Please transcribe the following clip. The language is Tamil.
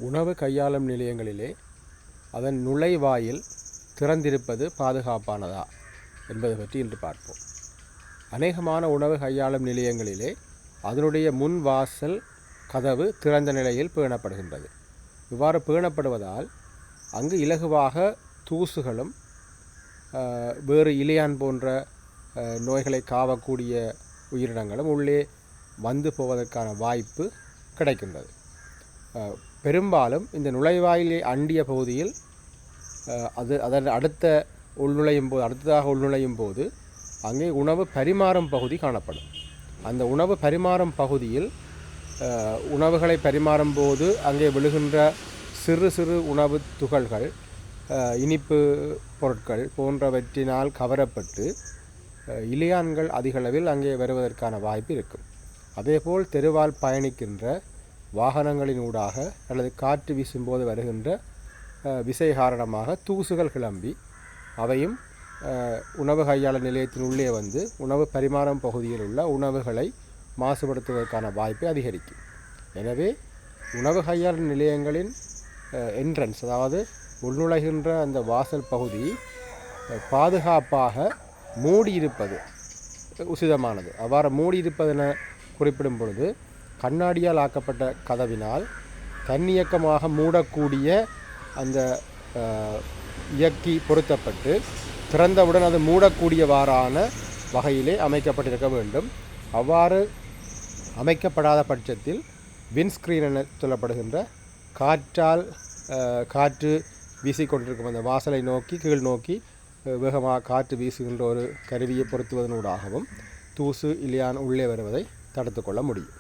உணவு கையாளும் நிலையங்களிலே அதன் நுழைவாயில் திறந்திருப்பது பாதுகாப்பானதா என்பது பற்றி இன்று பார்ப்போம். அநேகமான உணவு கையாளும் நிலையங்களிலே அதனுடைய முன் வாசல் கதவு திறந்த நிலையில் பேணப்படுகின்றது. இவ்வாறு பேணப்படுவதால் அங்கு இலகுவாக தூசுகளும் வேறு இலையான் போன்ற நோய்களை காவக்கூடிய உயிரினங்களும் உள்ளே வந்து போவதற்கான வாய்ப்பு கிடைக்கின்றது. பெரும்பாலும் இந்த நுழைவாயிலை அண்டிய பகுதியில் அதன் அடுத்ததாக உள்நுழையும் போது அங்கே உணவு பரிமாறும் பகுதி காணப்படும். அந்த உணவு பரிமாறும் பகுதியில் உணவுகளை பரிமாறும் போது அங்கே விழுகின்ற சிறு சிறு உணவு துகள்கள், இனிப்பு பொருட்கள் போன்றவற்றினால் கவரப்பட்டு இலையான்கள் அதிகளவில் அங்கே வருவதற்கான வாய்ப்பு இருக்கும். அதேபோல் தெருவால் பயணிக்கின்ற வாகனங்களின் ஊடாக அல்லது காற்று வீசும்போது வருகின்ற விசை காரணமாக தூசுகள் கிளம்பி அவையும் உணவு கையாளர் நிலையத்தின் உள்ளே வந்து உணவு பரிமாறும் பகுதியில் உள்ள உணவுகளை மாசுபடுத்துவதற்கான வாய்ப்பை அதிகரிக்கும். எனவே உணவு கையாளர் நிலையங்களின் என்ட்ரன்ஸ், அதாவது உள்நுழைகின்ற அந்த வாசல் பகுதி பாதுகாப்பாக மூடியிருப்பது உசிதமானது. அவ்வாறு மூடியிருப்பதென குறிப்பிடும் பொழுது கண்ணாடியால் ஆக்கப்பட்ட கதவினால் தன்னியக்கமாக மூடக்கூடிய அந்த இயக்கி பொருத்தப்பட்டு திறந்தவுடன் அது மூடக்கூடியவாறான வகையிலே அமைக்கப்பட்டிருக்க வேண்டும். அவ்வாறு அமைக்கப்படாத பட்சத்தில் விண்ஸ்கிரீன் என சொல்லப்படுகின்ற காற்று வீசிக்கொண்டிருக்கும் அந்த வாசலை நோக்கி கீழ் நோக்கி வேகமாக காற்று வீசுகின்ற ஒரு கருவியை பொருத்துவதனூடாகவும் தூசு இலையான் உள்ளே வருவதை தடுத்து கொள்ள முடியும்.